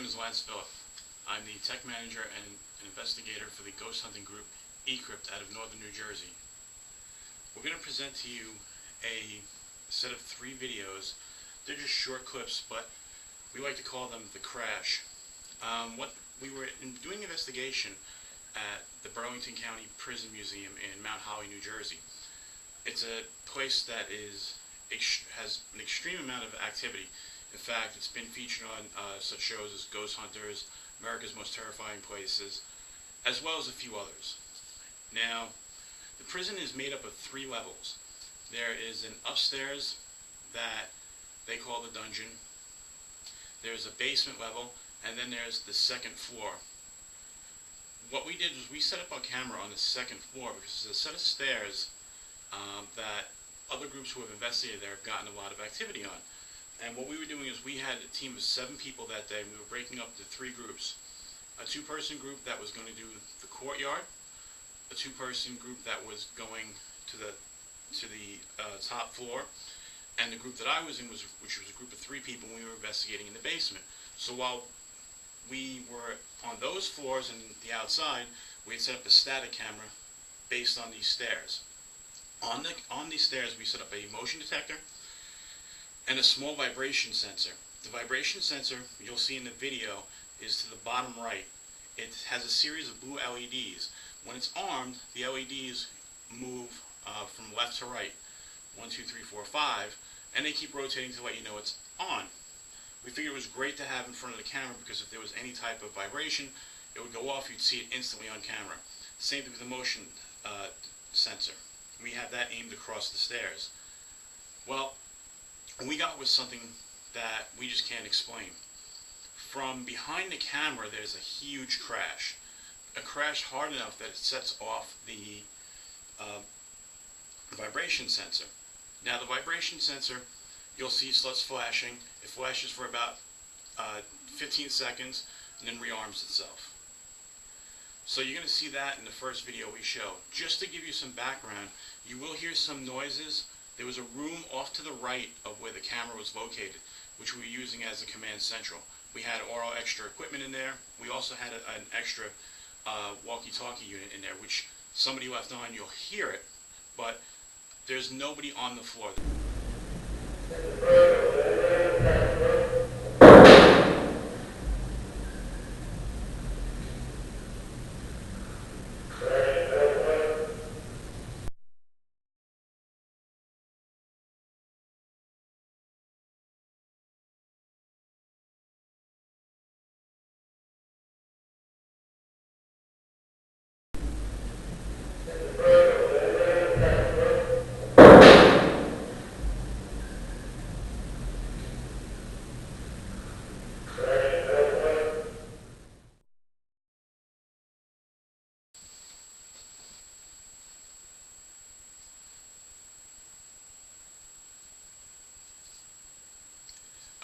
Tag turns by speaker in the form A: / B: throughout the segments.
A: name is Lance Phillip. I'm the tech manager and an investigator for the ghost hunting group eCrypt out of northern New Jersey. We're going to present to you a set of 3 videos. They're just short clips, but we like to call them the crash. We were doing an investigation at the Burlington County Prison Museum in Mount Holly, New Jersey. It's a place that has an extreme amount of activity. In fact, it's been featured on such shows as Ghost Hunters, America's Most Terrifying Places, as well as a few others. Now, the prison is made up of 3 levels. There is an upstairs that they call the dungeon. There's a basement level, and then there's the 2nd floor. What we did was we set up our camera on the 2nd floor because there's a set of stairs that other groups who have investigated there have gotten a lot of activity on. And what we were doing is we had a team of 7 people that day, and we were breaking up into 3 groups. A 2-person group that was going to do the courtyard, a 2-person group that was going to the top floor, and the group that I was in, which was a group of 3 people, and we were investigating in the basement. So while we were on those floors and the outside, we had set up a static camera based on these stairs. On these stairs, we set up a motion detector and a small vibration sensor. The vibration sensor, you'll see in the video, is to the bottom right. It has a series of blue LEDs. When it's armed, the LEDs move from left to right, 1, 2, 3, 4, 5, and they keep rotating to let you know it's on. We figured it was great to have in front of the camera because if there was any type of vibration, it would go off, you'd see it instantly on camera. Same thing with the motion sensor. We had that aimed across the stairs. Well, we got with something that we just can't explain. From behind the camera, there's a huge crash. A crash hard enough that it sets off the vibration sensor. Now the vibration sensor, you'll see sluts flashing. It flashes for about 15 seconds and then rearms itself. So you're going to see that in the first video we show. Just to give you some background, you will hear some noises. There was a room off to the right of where the camera was located, which we were using as a command central. We had all extra equipment in there. We also had an extra walkie-talkie unit in there, which somebody left on. You'll hear it, but there's nobody on the floor.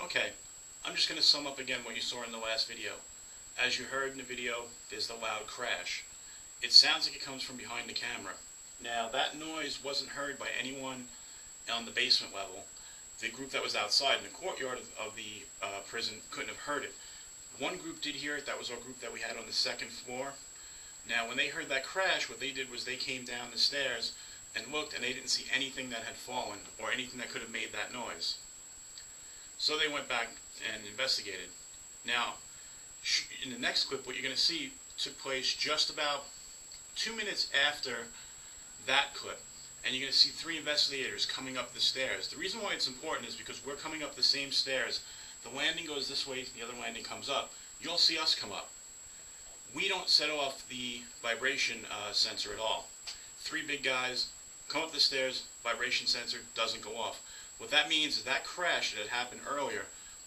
A: Okay, I'm just going to sum up again what you saw in the last video. As you heard in the video, there's the loud crash. It sounds like it comes from behind the camera. Now, that noise wasn't heard by anyone on the basement level. The group that was outside in the courtyard of the prison couldn't have heard it. One group did hear it. That was our group that we had on the 2nd floor. Now, when they heard that crash, what they did was they came down the stairs and looked, and they didn't see anything that had fallen or anything that could have made that noise. So they went back and investigated. Now, in the next clip, what you're going to see took place just about 2 minutes after that clip. And you're going to see 3 investigators coming up the stairs. The reason why it's important is because we're coming up the same stairs. The landing goes this way, the other landing comes up. You'll see us come up. We don't set off the vibration sensor at all. 3 big guys come up the stairs, vibration sensor doesn't go off. What that means is that crash that had happened earlier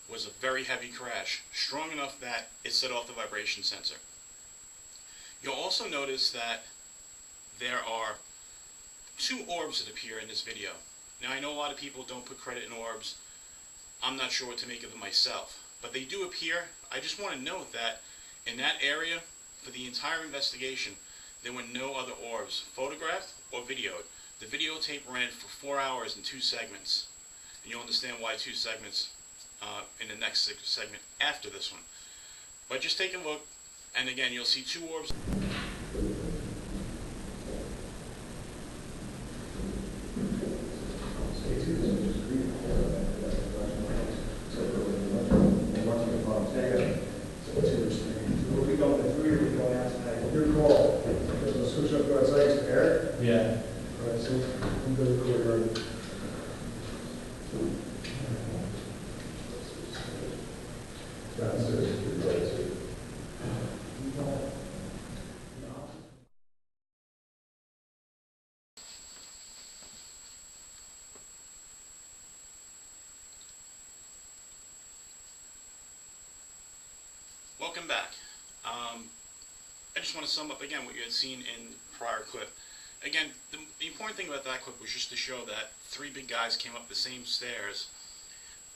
A: was a very heavy crash, strong enough that it set off the vibration sensor. You'll also notice that there are 2 orbs that appear in this video. Now, I know a lot of people don't put credit in orbs. I'm not sure what to make of them myself, but they do appear. I just want to note that in that area, for the entire investigation, there were no other orbs photographed or videoed. The videotape ran for 4 hours in 2 segments, and you'll understand why 2 segments in the next segment after this one. But just take a look, and again, you'll see two orbs.
B: Your call. There's a switch up to outside to air.
C: Yeah.
B: All right, so I'm going to record
A: Welcome back. I just want to sum up again what you had seen in the prior clip. Again, the important thing about that clip was just to show that three big guys came up the same stairs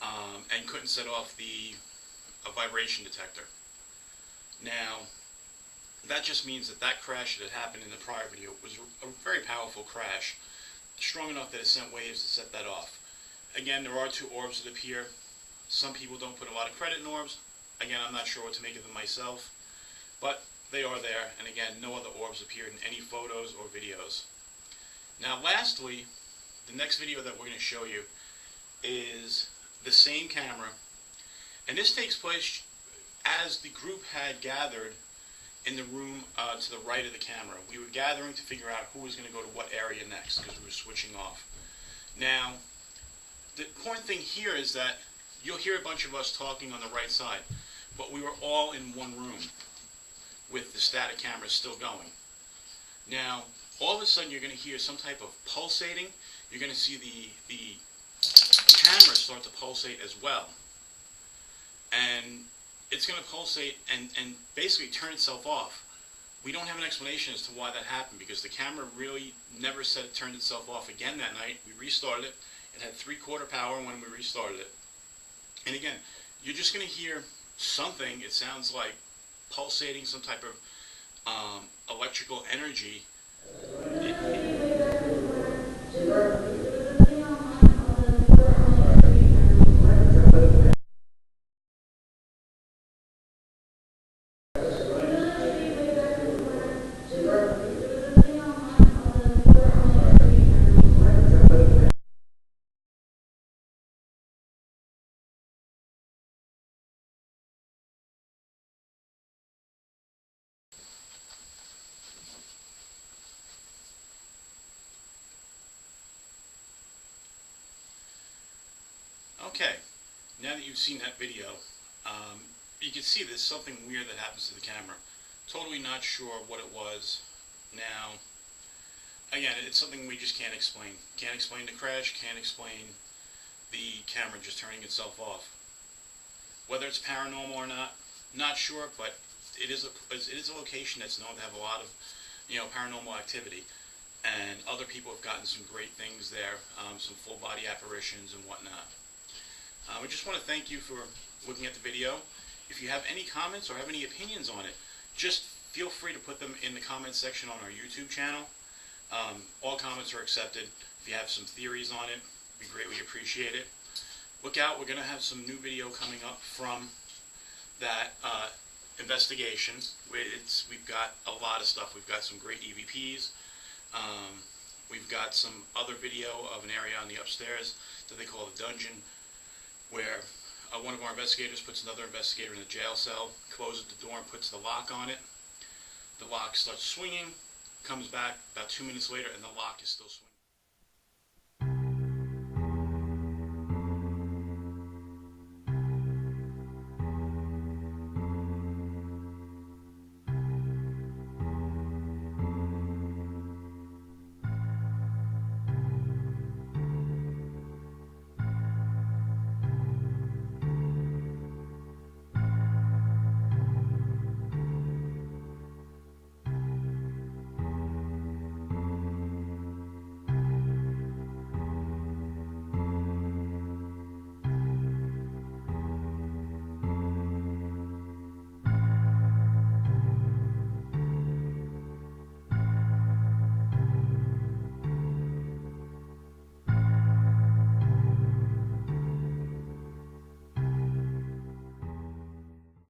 A: and couldn't set off a vibration detector. Now, that just means that that crash that had happened in the prior video was a very powerful crash, strong enough that it sent waves to set that off. Again, there are two orbs that appear. Some people don't put a lot of credit in orbs. Again, I'm not sure what to make of them myself, but they are there, and again, no other orbs appeared in any photos or videos. Now lastly, the next video that we're going to show you is the same camera, and this takes place as the group had gathered in the room to the right of the camera. We were gathering to figure out who was going to go to what area next, because we were switching off. Now, the important thing here is that you'll hear a bunch of us talking on the right side, but we were all in one room with the static camera still going. Now, all of a sudden you're going to hear some type of pulsating. You're going to see the camera start to pulsate as well. And it's going to pulsate and basically turn itself off. We don't have an explanation as to why that happened, because the camera really never said it turned itself off again that night. We restarted it. It had 3/4 power when we restarted it. And again, you're just going to hear something, it sounds like pulsating, some type of electrical energy. Okay, now that you've seen that video, you can see there's something weird that happens to the camera. Totally not sure what it was. Now, again, it's something we just can't explain. Can't explain the crash, can't explain the camera just turning itself off. Whether it's paranormal or not sure, but it is a location that's known to have a lot of, paranormal activity. And other people have gotten some great things there, some full body apparitions and whatnot. We just want to thank you for looking at the video. If you have any comments or have any opinions on it, just feel free to put them in the comments section on our YouTube channel. All comments are accepted. If you have some theories on it, we greatly appreciate it. Look out, we're going to have some new video coming up from that investigation. We've got a lot of stuff. We've got some great EVPs. We've got some other video of an area on the upstairs that they call the dungeon, where one of our investigators puts another investigator in a jail cell, closes the door and puts the lock on it. The lock starts swinging, comes back about 2 minutes later, and the lock is still swinging.